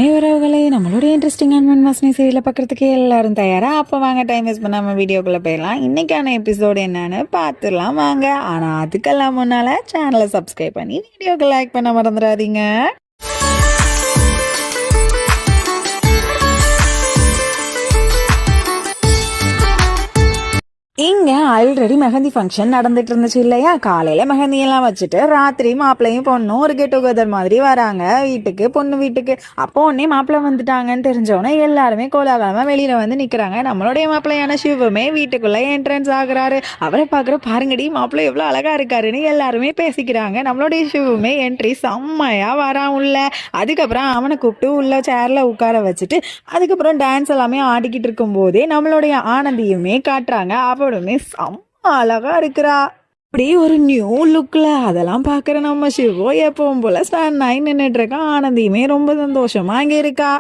உறவுகளே, நம்மளுடைய இன்ட்ரெஸ்டிங்கான மன்வாசனை சீரியலை பார்க்குறதுக்கு எல்லாரும் தயாரா? அப்போ வாங்க, டைம் வேஸ்ட் பண்ணாமல் வீடியோக்குள்ளே போயிடலாம். இன்றைக்கான எபிசோடு என்னன்னு பார்த்துடலாம் வாங்க. ஆனால் அதுக்கெல்லாம் முன்னால் சேனலை சப்ஸ்கிரைப் பண்ணி வீடியோக்கு லைக் பண்ண மறந்துடாதீங்க. இங்கே ஆல்ரெடி மெஹந்தி ஃபங்க்ஷன் நடந்துட்டு இருந்துச்சு இல்லையா? காலையில் மெஹந்தியெல்லாம் வச்சுட்டு ராத்திரி மாப்பிள்ளையும் பொண்ணும் ஒரு கெட் டுகெதர் மாதிரி வராங்க வீட்டுக்கு, பொண்ணு வீட்டுக்கு. அப்போ உடனே மாப்பிள்ளை வந்துட்டாங்கன்னு தெரிஞ்சோடனே எல்லாருமே கோலாகலமாக வெளியில் வந்து நிற்கிறாங்க. நம்மளுடைய மாப்பிள்ளையான சிவமே வீட்டுக்குள்ளே என்ட்ரன்ஸ் ஆகுறாரு. அவரை பார்க்குற பாருங்கடி மாப்பிள்ளை எவ்வளோ அழகாக இருக்காருன்னு எல்லாருமே பேசிக்கிறாங்க. நம்மளுடைய சிவமே என்ட்ரி செம்மையாக வரான் உள்ள. அதுக்கப்புறம் அவனை கூப்பிட்டு உள்ள சேரில் உட்கார வச்சுட்டு அதுக்கப்புறம் டான்ஸ் எல்லாமே ஆடிக்கிட்டு இருக்கும் போதே நம்மளுடைய ஆனந்தியுமே காட்டுறாங்க. அவளுமே செம்ம அழகா இருக்கிறா. அப்படி ஒரு நியூ லுக்ல அதெல்லாம் பாக்குற நம்ம சிவோ எப்பவும் போல ஸ்டாண்ட் ஆகி நின்றுட்டு இருக்கான். ஆனந்தியுமே ரொம்ப சந்தோஷமா இங்க இருக்கா.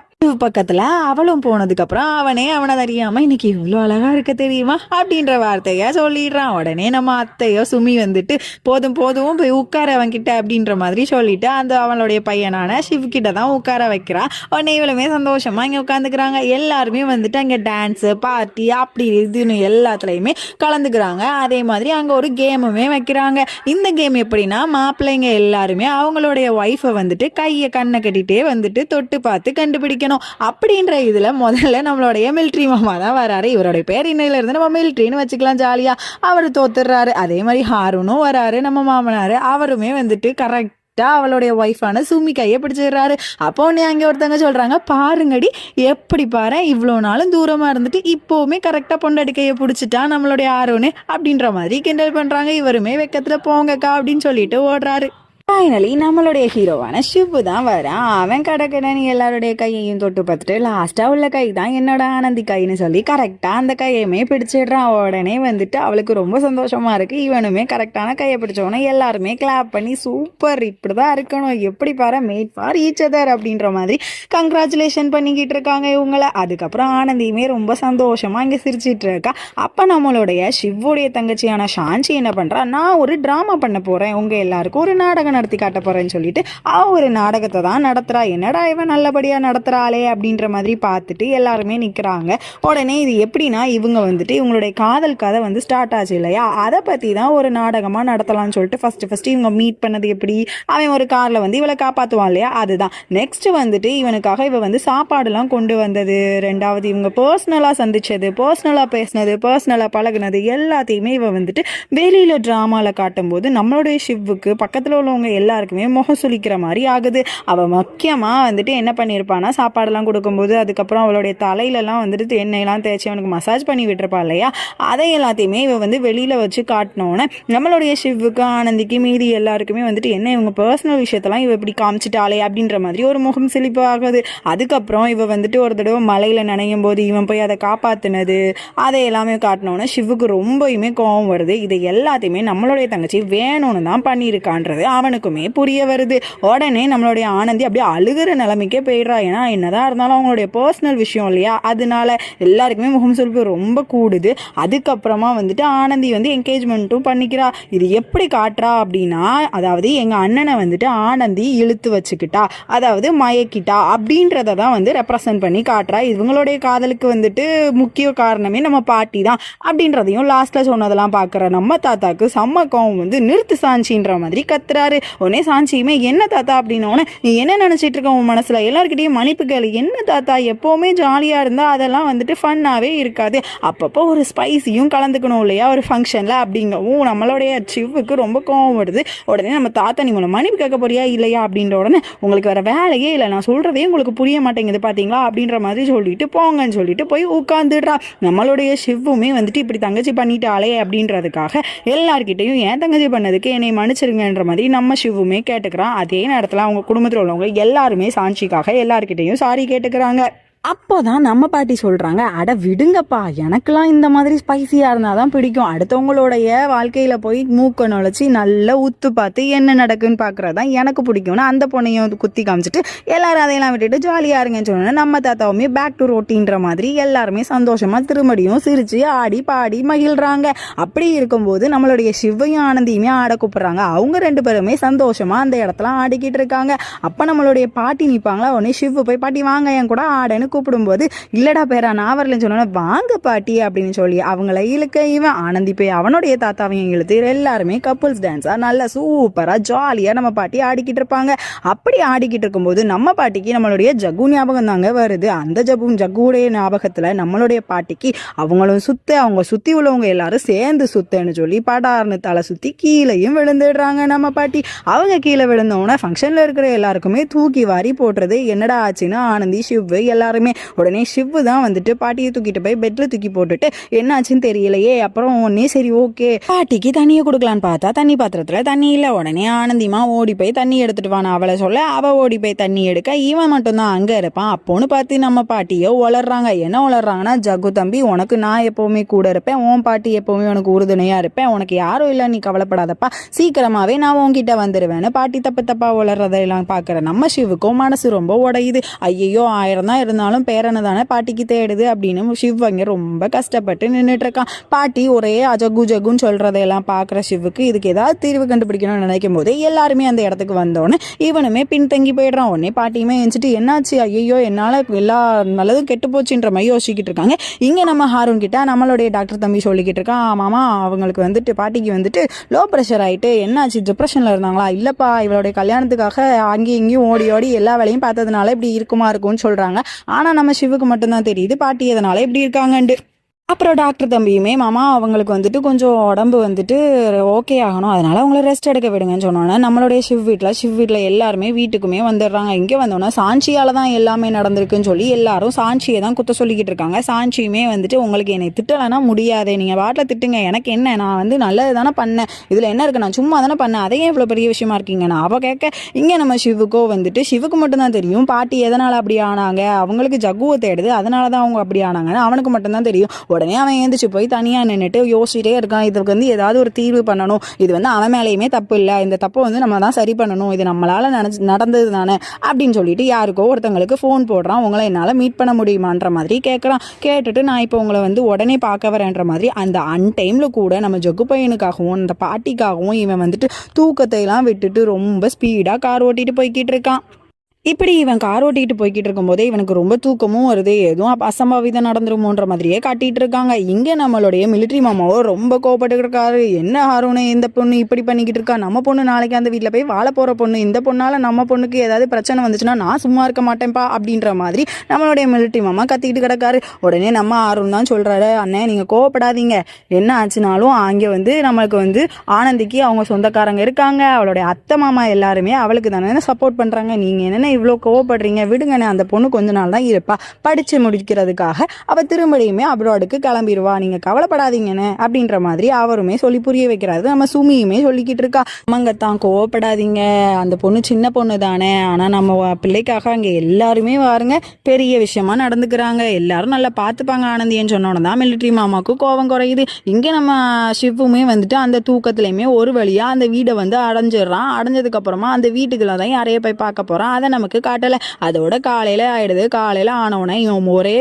பக்கத்துல அவளும் போனதுக்கு அப்புறம் அவனை தெரியாம இன்னைக்கு இவ்வளோ அழகா இருக்க தெரியுமா அப்படின்ற வார்த்தையா சொல்லிடுறான். உடனே நம்ம அத்தையோ சுமி வந்துட்டு போதும் போய் உட்கார அவன்கிட்ட அப்படின்ற மாதிரி சொல்லிட்டு அந்த அவளுடைய பையனான சிவ்கிட்ட தான் உட்கார வைக்கிறா. உடனே இவளுமே சந்தோஷமா இங்க உட்காந்துக்கிறாங்க. எல்லாருமே வந்துட்டு அங்க டான்ஸு பார்ட்டி அப்படி இதுன்னு எல்லாத்துலயுமே கலந்துக்கிறாங்க. அதே மாதிரி அங்க ஒரு கேமுமே வைக்கிறாங்க. இந்த கேம் எப்படின்னா, மாப்பிள்ளைங்க எல்லாருமே அவங்களுடைய ஒய்ஃபை வந்துட்டு கையை கண்ணை கட்டிட்டே வந்துட்டு தொட்டு பார்த்து கண்டுபிடிக்கணும் அப்படின்ற இதுல முதல்ல நம்மளுடைய மிலிட்ரி மாமா தான் வராரு. இவருடைய பேர் இன்னையில இருந்து நம்ம மிலிட்ரின்னு வச்சுக்கலாம் ஜாலியா. அவர் தோத்துறாரு. அதே மாதிரி ஹாரூனும் வராரு, நம்ம மாமனாரு. அவருமே வந்துட்டு கரெக்டா அவளுடைய ஒய்ஃபான சுமி கையை பிடிச்சிடுறாரு. அப்போ உடனே அங்கே ஒருத்தவங்க சொல்றாங்க, பாருங்கடி எப்படி பாரு இவ்வளோ நாளும் தூரமா இருந்துட்டு இப்போவுமே கரெக்டா பொண்டாடி கையை பிடிச்சிட்டா நம்மளுடைய ஆரோன்னு அப்படின்ற மாதிரி கிண்டல் பண்றாங்க. இவருமே வெக்கத்துல போங்கக்கா அப்படின்னு சொல்லிட்டு ஓடுறாரு. ஃபைனலி நம்மளுடைய ஹீரோவான ஷிவு தான் வரான். அவன் கடற்கடன்னு எல்லாருடைய கையையும் தொட்டு பார்த்துட்டு லாஸ்டா உள்ள கை தான் என்னோட ஆனந்தி கைன்னு சொல்லி கரெக்டா அந்த கையுமே பிடிச்சிடுறான். உடனே வந்துட்டு அவளுக்கு ரொம்ப சந்தோஷமா இருக்கு. இவனுமே கரெக்டான கையை பிடிச்சோன்னே எல்லாருமே கிளாப் பண்ணி சூப்பர் இப்படிதான் இருக்கணும், எப்படி பாரு மேட் ஃபார் ஈச் அதர் அப்படின்ற மாதிரி கங்க்ராச்சுலேஷன் பண்ணிக்கிட்டு இருக்காங்க இவங்கள. அதுக்கப்புறம் ஆனந்தியுமே ரொம்ப சந்தோஷமா இங்க சிரிச்சிட்டு இருக்கா. அப்ப நம்மளுடைய ஷிவுடைய தங்கச்சியான ஷான்சி என்ன பண்றா, நான் ஒரு டிராமா பண்ண போறேன், உங்க எல்லாருக்கும் ஒரு நாடகம் நடத்தி காட்ட போறேன்னு சொல்லிட்டு அவ ஒரு நாடகத்தை தான் நடத்துறா. என்னடா இவன் நல்லபடியா நடத்துறாளே அப்படின்ற மாதிரி பார்த்துட்டு எல்லாருமே நிக்கிறாங்க. உடனே இது எப்படின்னா, இவங்க வந்துட்டு இவங்களுடைய காதல் கதை வந்து ஸ்டார்ட் ஆச்சு இல்லையா, அதை பத்தி தான் ஒரு நாடகமா நடத்தலாம்னு சொல்லிட்டு ஃபர்ஸ்ட் இவங்க மீட் பண்ணது எப்படி, அவன் ஒரு கார்ல வந்து இவளை காப்பாத்துவான் இல்லையா, அதுதான். நெக்ஸ்ட் வந்துட்டு இவனுக்காக இவ வந்து சாப்பாடுலாம் கொண்டு வந்தது, ரெண்டாவது இவங்க பர்சனலா சந்திச்சது, பர்சனலா பேசினது, பர்சனலா பழகுனது எல்லாத்தையுமே இவ வந்துட்டு வெளியில டிராமால காட்டும் போது நம்மளுடைய ஷிவுக்கு பக்கத்துல உள்ளவங்க எல்லாருக்குமே முகம் சுளிக்கிற மாதிரி ஆகுது. அவ முக்கியமா வந்துட்டு என்ன பண்ணிருப்பானா, சாப்பாடெல்லாம் கொடுக்கும்போது அதுக்கப்புறம் அவளுடைய தலையிலலாம் வந்துட்டு எண்ணெயெல்லாம் தேய்ச்சி அவனுக்கு மசாஜ் பண்ணி விட்டுருப்பா இல்லையா, அதை எல்லாத்தையுமே இவ வந்து வெளியில வச்சு காட்டினோன்னு நம்மளுடைய ஷிவுக்கு ஆனந்திக்கு மீதி எல்லாருக்குமே வந்துட்டு என்ன இவங்க பர்சனல் விஷயத்தெல்லாம் இவ இப்படி காமிச்சிட்டாளே அப்படின்ற மாதிரி ஒரு முகம் சிலிப்பு ஆகுது. அதுக்கப்புறம் இவ வந்துட்டு ஒரு தடவை மலையில நனையும் போது இவன் போய் அதை காப்பாத்தினது அதை எல்லாமே காட்டினோன்னு ஷிவுக்கு ரொம்பவுமே கோபம் வருது. இதை எல்லாத்தையுமே நம்மளுடைய தங்கச்சி வேணும்னு தான் பண்ணியிருக்கான்றது அவனுக்குமே புரிய வருது. உடனே நம்மளுடைய ஆனந்தி அப்படியே அழுகிற நிலைமைக்கே போயிடுறா. ஏன்னா என்னதான் இருந்தாலும் அவங்களுடைய பர்சனல் விஷயம் இல்லையா, அதனால எல்லாருக்குமே முகம் சுளிப்பு ரொம்ப கூடுது. அதுக்கப்புறமா வந்துட்டு ஆனந்தி வந்து என்கேஜ்மெண்ட்டும் பண்ணிக்கிறா. இது எப்படி காட்டுறா அப்படின்னா, அதாவது எங்க அண்ணனை வந்துட்டு ஆனந்தி இழுத்து வச்சுக்கிட்டா, அதாவது மயக்கிட்டா அப்படின்றத தான் வந்து ரெப்ரசன்ட் பண்ணி காட்டுறா. இவங்களுடைய காதலுக்கு வந்துட்டு முக்கிய காரணமே நம்ம பாட்டி தான் அப்படின்றதையும் லாஸ்ட்ல சொன்னதெல்லாம் பாக்குற நம்ம தாத்தாக்கு செம்ம கோவம் வந்து நிறுத்து சாஞ்சின்ற மாதிரி கத்துறாரு. உடனே சாஞ்சியுமே என்ன தாத்தா அப்படின்னோடனே, நீ என்ன நினைச்சிட்டு இருக்க உன் மனசுல, எல்லாருக்கிட்டையும் மன்னிப்பு கேளு, என்ன தாத்தா எப்பவுமே ஜாலியா இருந்தா அதெல்லாம் வந்துட்டு ஃபன்னாவே இருக்காது, அப்பப்போ ஒரு ஸ்பைசியும் கலந்துக்கணும் இல்லையா ஒரு ஃபங்க்ஷன்ல அப்படிங்கவும் நம்மளுடைய சிவுக்கு ரொம்ப கோவம் வருது. உடனே நம்ம தாத்தா நீ உங்களை மன்னிப்பு கேட்க போறியா இல்லையா அப்படின்ற உடனே, உங்களுக்கு வேற வேலையே இல்லை, நான் சொல்றதே உங்களுக்கு புரிய மாட்டேங்குது பாத்தீங்களா அப்படின்ற மாதிரி சொல்லிட்டு போங்கன்னு சொல்லிட்டு போய் உட்காந்துடுறா. நம்மளுடைய சிவுமே வந்துட்டு இப்படி தங்கச்சி பண்ணிட்டாலே அப்படின்றதுக்காக எல்லார்கிட்டையும் ஏன் தங்கச்சி பண்ணதுக்கு என்னை மன்னிச்சிருங்கன்ற மாதிரி நம்ம சிவுமே கேட்டுக்கிறான். அதே நேரத்தில் அவங்க குடும்பத்தில் உள்ளவங்க எல்லாருமே சாஞ்சிக்காக எல்லார்கிட்டையும் சாரி கேட்டுக்கிறாங்க. அப்போதான் நம்ம பாட்டி சொல்றாங்க, அட விடுங்கப்பா, எனக்கெல்லாம் இந்த மாதிரி ஸ்பைசியா இருந்தாதான் பிடிக்கும். அடுத்தவங்களுடைய வாழ்க்கையில போய் மூக்க நுழைச்சி நல்லா உத்து பார்த்து என்ன நடக்குன்னு பாக்குறதுதான் எனக்கு பிடிக்கும்னு அந்த பொண்ணையும் குத்தி காமிச்சிட்டு எல்லாரும் அதையெல்லாம் விட்டுட்டு ஜாலியா இருங்கன்னு சொன்னா நம்ம தாத்தாவுமே பேக் டு ரொட்டீன்ற மாதிரி எல்லாருமே சந்தோஷமா திருமடியும் சிரிச்சு ஆடி பாடி மகிழ்றாங்க. அப்படி இருக்கும்போது நம்மளுடைய சிவையும் ஆனந்தியுமே ஆட கூப்பிடுறாங்க. அவங்க 2 பேருமே சந்தோஷமா அந்த இடத்துல ஆடிக்கிட்டு இருக்காங்க. அப்ப நம்மளுடைய பாட்டி நிப்பாங்களா, உடனே சிவு போய் பாட்டி வாங்க என் கூட ஆடன்னு கூப்பிடும்போது, இல்லடா பேரா நான் வரலன்னு சொன்னா, வாங்க பாட்டி அப்படின்னு சொல்லி அவங்கள இழுக்க இவன் ஆனந்தி போய் அவனுடைய தாத்தாவையும் இழுத்து எல்லாருமே கப்புள்ஸ் டான்ஸா நல்லா சூப்பரா ஜாலியா நம்ம பாட்டி ஆடிக்கிட்டு இருப்பாங்க. அப்படி ஆடிக்கிட்டு இருக்கும்போது நம்ம பாட்டிக்கு நம்மளுடைய ஜகு ஞாபகம் தாங்க வருது. அந்த ஜகுடைய ஞாபகத்துல நம்மளுடைய பாட்டிக்கு அவங்களும் அவங்க சுத்தி உள்ளவங்க எல்லாரும் சேர்ந்து சுத்தன்னு சொல்லி படார்னு தலை சுத்தி கீழையும் விழுந்துடுறாங்க. நம்ம பாட்டி அவங்க கீழே விழுந்தோன்னா ஃபங்க்ஷன்ல இருக்கிற எல்லாருக்குமே தூக்கி வாரி போட்டுறது. என்னடா ஆச்சுன்னு ஆனந்தி சிவ் எல்லாருமே உடனே சிவு தான் வந்துட்டு பாட்டியை தூக்கிட்டு போய் பெட்ல தூக்கி போட்டுட்டு என்னாச்சுன்னு தெரியலையே. அப்புறம் உடனே சரி ஓகே பாட்டிக்கு தண்ணியை கொடுக்கலான்னு பார்த்தா தண்ணி பாத்திரத்துல தண்ணி இல்லை. உடனே ஆனந்திமா ஓடி போய் தண்ணி எடுத்துட்டு வானா அவளை சொல்ல, அவ ஓடி போய் தண்ணி எடுக்க இவன் மட்டும்தான் அங்க இருப்பான். அப்போன்னு பார்த்து நம்ம பாட்டியோ வளர்றாங்க. என்ன வளர்றாங்கன்னா, ஜகு தம்பி உனக்கு நான் எப்பவுமே கூட இருப்பேன், உன் பாட்டி எப்பவுமே உனக்கு உறுதுணையா இருப்பேன், உனக்கு யாரும் இல்லை, நீ கவலைப்படாதப்பா, சீக்கிரமாவே நான் உன்கிட்ட வந்துடுவேன்னு பாட்டி தப்பா வளர்றதெல்லாம் பாக்குற நம்ம சிவுக்கும் மனசு ரொம்ப உடையுது. ஐயோ 1000 தான் இருந்தாலும் பேரனை தானே பாட்டிக்கு தேடுது அப்படின்னு சிவ் அங்க ரொம்ப கஷ்டப்பட்டு நின்றுட்டு இருக்கான். பாட்டி ஒரே ஜகுன்னு சொல்றதையெல்லாம் பாக்குற சிவுக்கு இதுக்கு ஏதாவது தீர்வு கண்டுபிடிக்கணும்னு நினைக்கும் போதே எல்லாருமே அந்த இடத்துக்கு வந்தோடனே இவனுமே பின்தங்கி போயிடுறான். உடனே பாட்டியுமே எழுந்துட்டு என்னாச்சு, ஐயோ என்னால எல்லா நல்லதும் கெட்டு போச்சுன்ற மாதிரி யோசிச்சுக்கிட்டு இருக்காங்க. இங்க நம்ம ஹாரூன் கிட்ட நம்மளுடைய டாக்டர் தம்பி சொல்லிக்கிட்டு இருக்கான், மாமா அவங்களுக்கு வந்துட்டு பாட்டிக்கு வந்துட்டு லோ ப்ரெஷர் ஆயிட்டு என்னாச்சு டிப்ரெஷன்ல இருந்தாங்களா, இல்லப்பா இவளுடைய கல்யாணத்துக்காக அங்கேயும் இங்கேயும் ஓடி எல்லா வேலையும் பார்த்ததுனால இப்படி இருக்கும்னு சொல்றாங்க. ஆனா நம்ம சிவுக்கு மட்டும்தான் தெரியுது பாட்டி எதனால இப்படி இருக்காங்கண்டு. அப்புறம் டாக்டர் தம்பியுமே, மாமா அவங்களுக்கு வந்துட்டு கொஞ்சம் உடம்பு வந்துட்டு ஓகே ஆகணும், அதனால அவங்கள ரெஸ்ட் எடுக்க விடுங்கன்னு சொன்னோன்னா நம்மளுடைய சிவ் வீட்டில் எல்லாருமே வீட்டுக்குமே வந்துடுறாங்க. இங்கே வந்தோன்னா சாஞ்சியால் தான் எல்லாமே நடந்திருக்குன்னு சொல்லி எல்லாரும் சாஞ்சியை தான் குத்த சொல்லிக்கிட்டு இருக்காங்க. சாஞ்சியுமே வந்துட்டு உங்களுக்கு என்னை திட்டலைன்னா முடியாது, நீங்கள் வாட்டில் திட்டுங்க, எனக்கு என்ன, நான் வந்து நல்லது தானே பண்ணேன், இதில் என்ன இருக்குது, நான் சும்மா தானே பண்ணேன், அதையே இவ்வளோ பெரிய விஷயமா இருக்கீங்க நான் அவள் கேட்க. இங்கே நம்ம சிவுக்கோ வந்துட்டு சிவுக்கு மட்டும்தான் தெரியும் பாட்டி எதனால் அப்படி ஆனாங்க, அவங்களுக்கு ஜகுவை தேடுது அதனால தான் அவங்க அப்படி ஆனாங்கன்னு அவனுக்கு மட்டும்தான் தெரியும். உடனே அவன் எழுந்திரிச்சு போய் தனியாக நின்றுட்டு யோசிச்சுட்டே இருக்கான், இதுக்கு வந்து ஏதாவது ஒரு தீர்வு பண்ணணும், இது வந்து அவன் மேலேயுமே தப்பு இல்லை, இந்த தப்பை வந்து நம்ம தான் சரி பண்ணணும், இது நம்மளால நடந்தது தானே அப்படின்னு சொல்லிட்டு யாருக்கோ ஒருத்தங்களுக்கு ஃபோன் போடுறான். உங்களை என்னால் மீட் பண்ண முடியுமான்ற மாதிரி கேட்குறான். கேட்டுட்டு நான் இப்போ உங்களை வந்து உடனே பார்க்க வரேன்ற மாதிரி அந்த அன்டைமில் கூட நம்ம ஜொகு பையனுக்காகவும் அந்த பாட்டிக்காகவும் இவன் வந்துட்டு தூக்கத்தை எல்லாம் விட்டுட்டு ரொம்ப ஸ்பீடாக கார் ஓட்டிட்டு போய்கிட்டு இருக்கான். இப்படி இவன் கார் ஓட்டிட்டு போய்கிட்டு இருக்கும்போதே இவனுக்கு ரொம்ப தூக்கமும் வருது, எதுவும் அசம்பாவிதம் நடந்துருமோன்ற மாதிரியே காட்டிட்டு இருக்காங்க. இங்க நம்மளுடைய மிலிட்ரி மாமாவோ ரொம்ப கோபப்பட்டு இருக்காரு. என்ன ஹாரூனே இந்த பொண்ணு இப்படி பண்ணிக்கிட்டு இருக்கா, நம்ம பொண்ணு நாளைக்கு அந்த வீட்டில் போய் வாழ போற பொண்ணு, இந்த பொண்ணால நம்ம பொண்ணுக்கு ஏதாவது பிரச்சனை வந்துச்சுன்னா நான் சும்மா இருக்க மாட்டேன்ப்பா அப்படின்ற மாதிரி நம்மளுடைய மிலிட்ரி மாமா கத்திக்கிட்டு கிடக்காரு. உடனே நம்ம ஹாரூன் தான் சொல்றாரு, அண்ணே நீங்க கோவப்படாதீங்க, என்ன ஆச்சுனாலும் அங்கே வந்து நம்மளுக்கு வந்து ஆனந்திக்கு அவங்க சொந்தக்காரங்க இருக்காங்க, அவளுடைய அத்தை மாமா எல்லாருமே அவளுக்கு தானே சப்போர்ட் பண்றாங்க, நீங்க என்ன இவ்வளோ கோவப்படுறீங்க, விடுங்கண்ணே, அந்த பொண்ணு கொஞ்ச நாள் தான் இருப்பா, படிச்சு முடிக்கிறதுக்காக அவ திரும்படியுமே அப்ராடுக்கு கிளம்பிடுவா, நீங்க கவலைப்படாதீங்கன்னு அப்படின்ற மாதிரி அவருமே சொல்லி புரிய வைக்கிறாரு. நம்ம சுமியுமே சொல்லிக்கிட்டு இருக்கா, அம்மங்கத்தான் கோவப்படாதீங்க, அந்த பொண்ணு சின்ன பொண்ணு தானே, ஆனா நம்ம பிள்ளைக்காக அங்க எல்லாருமே வாருங்க பெரிய விஷயமா நடந்துக்கிறாங்க, எல்லாரும் நல்லா பார்த்துப்பாங்க ஆனந்தின்னு சொன்னோன்னு தான் மிலிட்ரி மாமாவுக்கு கோவம் குறையுது. இங்க நம்ம சிவுமே வந்துட்டு அந்த தூக்கத்துலையுமே ஒரு வழியா அந்த வீடை வந்து அடைஞ்சிடுறான். அடைஞ்சதுக்கு அப்புறமா அந்த வீட்டுக்குள்ள தான் யாரைய போய் பார்க்க போறான், அதை நமக்கு காட்டல. அதோட காலையில ஆயிடுது. காலையில ஆனவுடனே இவன் ஒரே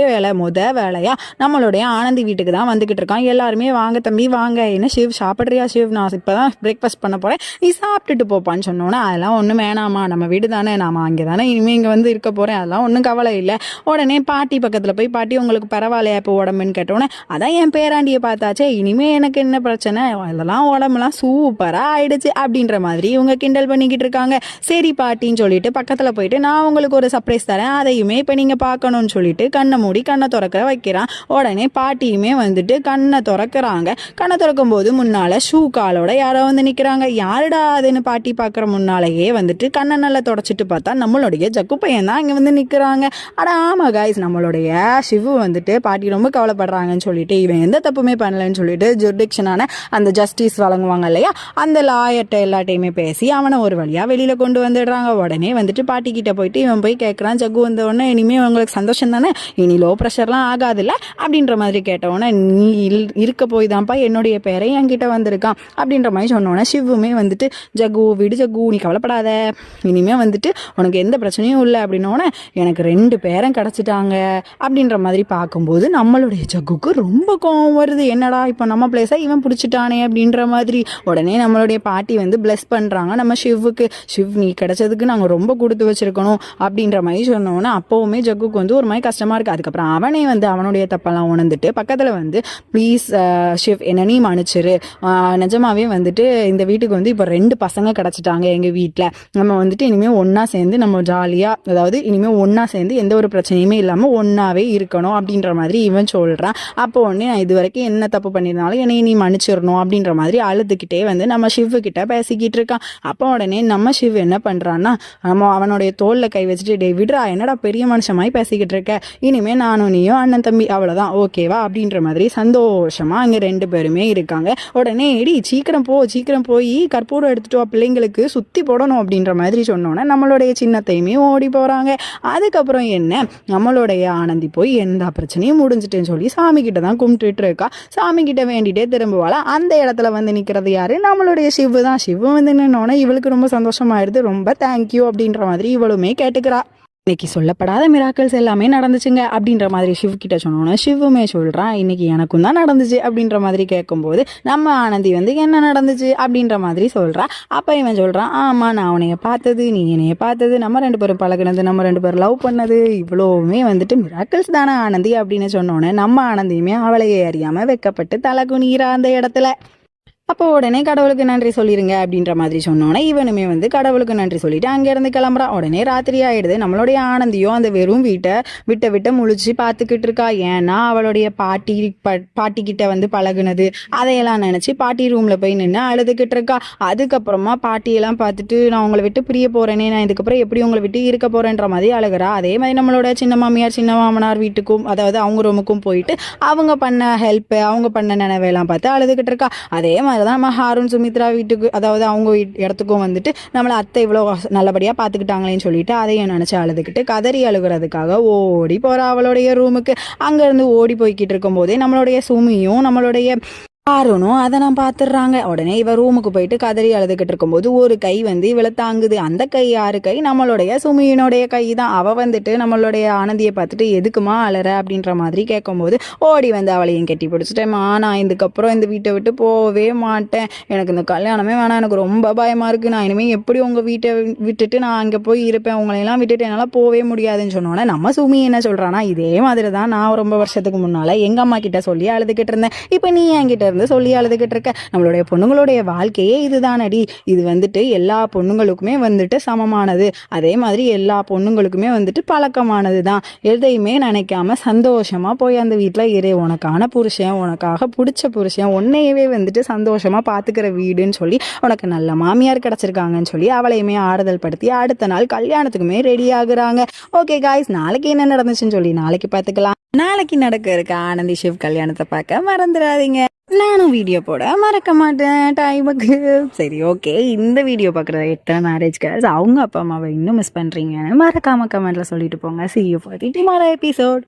வேலையா நம்மளுடைய ஆனந்தி வீட்டுக்கு தான் வந்துகிட்டு இருக்கான். எல்லாருமே வாங்க தம்பி வாங்க, என்ன சிவ் சாப்பிட்றியா, சிவ் நான் இப்பதான் பிரேக்ஃபாஸ்ட் பண்ண போறேன், நீ சாப்பிட்டுட்டு போப்பான்னு சொன்னோன்னா அதெல்லாம் ஒன்றும் வேணாமா, நம்ம வீடு தானே, நாம அங்கே தானே இனிமே இங்கே வந்து இருக்க போறேன், அதெல்லாம் ஒன்றும் கவலை இல்லை. உடனே பாட்டி பக்கத்துல போய், பாட்டி உங்களுக்கு பரவாயில்லையா இப்போ உடம்புன்னு கேட்டோன்னே, அதான் என் பேராண்டியை பார்த்தாச்சே, இனிமே எனக்கு என்ன பிரச்சனை, அதெல்லாம் உடம்புலாம் சூப்பரா ஆயிடுச்சு அப்படின்ற மாதிரி இவங்க கிண்டல் பண்ணிக்கிட்டு இருக்காங்க. சரி பாட்டின்னு சொல்லிட்டு பக்கத்துல போயிட்டு நான் உங்களுக்கு ஒரு சர்ப்ரைஸ் தரேன், அதையுமே இப்போ நீங்கள் பார்க்கணும்னு சொல்லிட்டு கண்ணை மூடி கண்ணை திறக்க வைக்கிறான். உடனே பாட்டியுமே வந்துட்டு கண்ணை திறக்கிறாங்க. கண்ணை திறக்கும் போது முன்னால ஷூ காலோட யாரோ வந்து நிற்கிறாங்க. யாருடா அதுன்னு பாட்டி பார்க்குற முன்னாலேயே வந்துட்டு கண்ணை நல்லா தொடச்சிட்டு பார்த்தா நம்மளுடைய ஜக்கு பையன் தான் இங்கே வந்து நிற்கிறாங்க. அட ஆமாம் காய்ஸ், நம்மளுடைய சிவு வந்துட்டு பாட்டி ரொம்ப கவலைப்படுறாங்கன்னு சொல்லிட்டு இவன் எந்த தப்புமே பண்ணலன்னு சொல்லிட்டு ஜுரிடிக்ஷனான அந்த ஜஸ்டிஸ் வழங்குவாங்க இல்லையா, அந்த லாயர்கிட்ட எல்லாட்டையுமே பேசி அவனை ஒரு வழியாக வெளியில் கொண்டு வந்துடுறாங்க. உடனே வந்துட்டு பாட்டிக்கு கிட்ட போயிட்டு இவன் போய் கேட்குறான். ஜக்கு வந்த உடனே இனிமேல் உங்களுக்கு சந்தோஷம் தானே, இனி லோ ப்ரெஷர்லாம் ஆகாதுல்ல அப்படின்ற மாதிரி கேட்டவுடனே நீ இருக்க போய் தான்ப்பா என்னுடைய பேரை என்கிட்ட வந்திருக்கான் அப்படின்ற மாதிரி சொன்னோன்னே சிவுமே வந்துட்டு ஜகு விடு ஜகு நீ கவலைப்படாத, இனிமேல் வந்துட்டு உனக்கு எந்த பிரச்சனையும் இல்லை அப்படின்னோடனே எனக்கு 2 பேரும் கிடச்சிட்டாங்க அப்படின்ற மாதிரி பார்க்கும்போது நம்மளுடைய ஜக்குக்கு ரொம்ப கோவம் வருது. என்னடா இப்போ நம்ம பிளேஸை இவன் பிடிச்சிட்டானே அப்படின்ற மாதிரி. உடனே நம்மளுடைய பாட்டி வந்து பிளஸ் பண்ணுறாங்க நம்ம ஷிவுக்கு. ஷிவ் நீ கிடைச்சதுக்கு நாங்கள் ரொம்ப கொடுத்து வச்சிருக்கணும் அப்படின்ற மாதிரி சொன்னோன்னே அப்போவுமே ஜக்குக்கு வந்து ஒரு மாதிரி கஷ்டமாக இருக்குது. அதுக்கப்புறம் அவனே வந்து அவனுடைய தப்பெல்லாம் உணர்ந்துட்டு பக்கத்தில் வந்து ப்ளீஸ் ஷிவ் என்ன நீ மன்னிச்சிரு, நிஜமாவே வந்துட்டு இந்த வீட்டுக்கு வந்து இப்போ 2 பசங்க கிடச்சிட்டாங்க எங்கள் வீட்டில், நம்ம வந்துட்டு இனிமேல் ஒன்றா சேர்ந்து நம்ம ஜாலியாக, அதாவது இனிமேல் ஒன்றா சேர்ந்து எந்த ஒரு பிரச்சனையுமே இல்லாமல் ஒன்றாவே இருக்கணும் அப்படின்ற மாதிரி இவன் சொல்கிறான். அப்போ உடனே நான் இது வரைக்கும் என்ன தப்பு பண்ணியிருந்தாலும் என்னை நீ மன்னிச்சிடணும் அப்படின்ற மாதிரி அழுதுகிட்டே வந்து நம்ம ஷிவு கிட்ட பேசிக்கிட்டு இருக்கான். அப்போ உடனே நம்ம ஷிவ் என்ன பண்ணுறான்னா அவனுடைய தோளில் கை வச்சுட்டு டே விடுறா, என்னடா பெரிய மனுஷமாய் பேசிக்கிட்டு இருக்க, இனிமேல் நானும் நீயும் அண்ணன் தம்பி அவ்வளோதான் ஓகேவா அப்படின்ற மாதிரி சந்தோஷமாக அங்கே 2 பேருமே இருக்காங்க. உடனே எடி சீக்கிரம் போய் கற்பூரம் எடுத்துட்டு பிள்ளைங்களுக்கு சுற்றி போடணும் அப்படின்ற மாதிரி சொன்னோன்னே நம்மளுடைய சின்னத்தையுமே ஓடி போகிறாங்க. அதுக்கப்புறம் என்ன நம்மளுடைய ஆனந்தி போய் எந்த பிரச்சனையும் முடிஞ்சிட்டேன்னு சொல்லி சாமி கிட்ட தான் கும்பிட்டுட்டு இருக்கா. சாமி கிட்ட வேண்டிட்டே திரும்புவாளா. அந்த இடத்துல வந்து நிற்கிறது யாரு, நம்மளுடைய சிவு தான். சிவு வந்து நின்னோன்னே இவளுக்கு ரொம்ப சந்தோஷமாயிடுது. ரொம்ப தேங்க்யூ அப்படின்ற மாதிரி இவளுமே கேட்டுக்கிறா. இன்னைக்கு சொல்லப்படாத மிராக்கிள்ஸ் எல்லாமே நடந்துச்சுங்க அப்படின்ற மாதிரி ஷிவ் கிட்ட சொன்னோன்னா ஷிவுமே சொல்கிறான் இன்னைக்கு எனக்கும் தான் நடந்துச்சு அப்படின்ற மாதிரி கேட்கும்போது நம்ம ஆனந்தி வந்து என்ன நடந்துச்சு அப்படின்ற மாதிரி சொல்கிறா. அப்போ இவன் சொல்கிறான் ஆமாம் நான் உன்னைய பார்த்தது நீ என்னைய பார்த்தது நம்ம 2 பேரும் பழகினது நம்ம 2 பேரும் லவ் பண்ணது இவ்வளோவுமே வந்துட்டு மிராக்கிள்ஸ் தானே ஆனந்தி அப்படின்னு சொன்னோன்னே நம்ம ஆனந்தியுமே அவளையே அறியாமல் வெக்கப்பட்டு தலை குனிகிறா அந்த இடத்துல. அப்போ உடனே கடவுளுக்கு நன்றி சொல்லிடுங்க அப்படின்ற மாதிரி சொன்னோன்னே இவனுமே வந்து கடவுளுக்கு நன்றி சொல்லிட்டு அங்கேருந்து கிளம்புறான். உடனே ராத்திரி ஆகிடுது. நம்மளுடைய ஆனந்தியும் அந்த வெறும் வீட்டை விட்ட முழிச்சு பார்த்துக்கிட்டு இருக்கா. ஏன்னா அவளுடைய பாட்டிக்கிட்ட வந்து பழகுனது அதையெல்லாம் நினச்சி பாட்டி ரூமில் போய் நின்று அழுதுகிட்டு இருக்கா. அதுக்கப்புறமா பாட்டியெல்லாம் பார்த்துட்டு நான் உங்களை விட்டு பிரிய போகிறேனே, நான் இதுக்கப்புறம் எப்படி உங்களை விட்டு இருக்க போகிறேன்ற மாதிரி அழுகிறா. அதே மாதிரி நம்மளோட சின்ன மாமியார் சின்ன மாமனார் வீட்டுக்கும் அதாவது அவங்க ரூமுக்கும் போயிட்டு அவங்க பண்ண ஹெல்ப்பு அவங்க பண்ண நினைவையெல்லாம் பார்த்து அழுதுகிட்டு இருக்கா. அதே மாதிரி தான் நம்ம ஹாரூன் சுமித்ரா வீட்டுக்கு அதாவது அவங்க இடத்துக்கும் வந்துட்டு நம்மளை அத்தை இவ்வளோ நல்லபடியாக பார்த்துக்கிட்டாங்களேன்னு சொல்லிட்டு அதையும் நினச்சி அழுதுகிட்டு கதறி அழுகிறதுக்காக ஓடி போகிறா அவளுடைய ரூமுக்கு. அங்கேருந்து ஓடி போய்கிட்டு இருக்கும்போதே நம்மளுடைய சுமியும் நம்மளுடைய ஆரணும் அதை நான் பார்த்துடுறாங்க. உடனே இவ ரூமுக்கு போயிட்டு கதறி அழுதுகிட்டு இருக்கும்போது ஒரு கை வந்து இவளை தாங்குது. அந்த கை யாரு கை, நம்மளுடைய சுமியினுடைய கை தான். அவள் வந்துட்டு நம்மளுடைய ஆனந்தியை பார்த்துட்டு எதுக்குமா அலற அப்படின்ற மாதிரி கேட்கும்போது ஓடி வந்து அவளையும் கட்டி பிடிச்சிட்டேம்மா, நான் இதுக்கப்புறம் இந்த வீட்டை விட்டு போகவே மாட்டேன், எனக்கு இந்த கல்யாணமே வேணாம், எனக்கு ரொம்ப பயமாக இருக்குது, நான் இனிமேல் எப்படி உங்கள் வீட்டை விட்டுட்டு நான் அங்கே போய் இருப்பேன், உங்களையெல்லாம் விட்டுட்டு என்னால் போகவே முடியாதுன்னு சொன்னோன்னே நம்ம சுமி என்ன சொல்கிறான்னா இதே மாதிரி தான் நான் ரொம்ப வருஷத்துக்கு முன்னால் எங்கள் அம்மா கிட்ட சொல்லி அழுதுகிட்டு இருந்தேன், இப்போ நீ என்கிட்ட சொல்லி அழுதுகிட்டு இருக்க, நம்மளுடைய பொண்ணுங்களுடைய வாழ்க்கையே இதுதானடி, இது வந்துட்டு எல்லா பொண்ணுங்களுக்குமே வந்துட்டு சமமானது, அதே மாதிரி எல்லா பொண்ணுங்களுக்குமே வந்துட்டு பழக்கமானது தான், எதையுமே நினைக்காம சந்தோஷமா போய் அந்த வீட்டில் இரு, உனக்கான புருஷன் உனக்காக பிடிச்ச புருஷன் உன்னையவே வந்துட்டு சந்தோஷமா பார்த்துக்கிற வீடுன்னு சொல்லி உனக்கு நல்ல மாமியார் கிடச்சிருக்காங்கன்னு சொல்லி அவளையுமே ஆறுதல் படுத்தி அடுத்த நாள் கல்யாணத்துக்குமே ரெடி ஆகுறாங்க. ஓகே காய்ஸ், நாளைக்கு என்ன நடந்துச்சுன்னு சொல்லி நாளைக்கு பார்த்துக்கலாம். நாளைக்கு நடக்க இருக்க ஆனந்தி ஷிவ் கல்யாணத்தை பார்க்க மறந்துடாதீங்க. நானும் வீடியோ போட மறக்க மாட்டேன் டைமுக்கு. சரி ஓகே, இந்த வீடியோ பார்க்குற எத்தனை மேரேஜ் கேர்ள்ஸ் அவங்க அப்பா அம்மாவை இன்னும் மிஸ் பண்ணுறீங்கன்னு மறக்காம கமெண்ட்ல சொல்லிட்டு போங்க. See you for the tomorrow episode.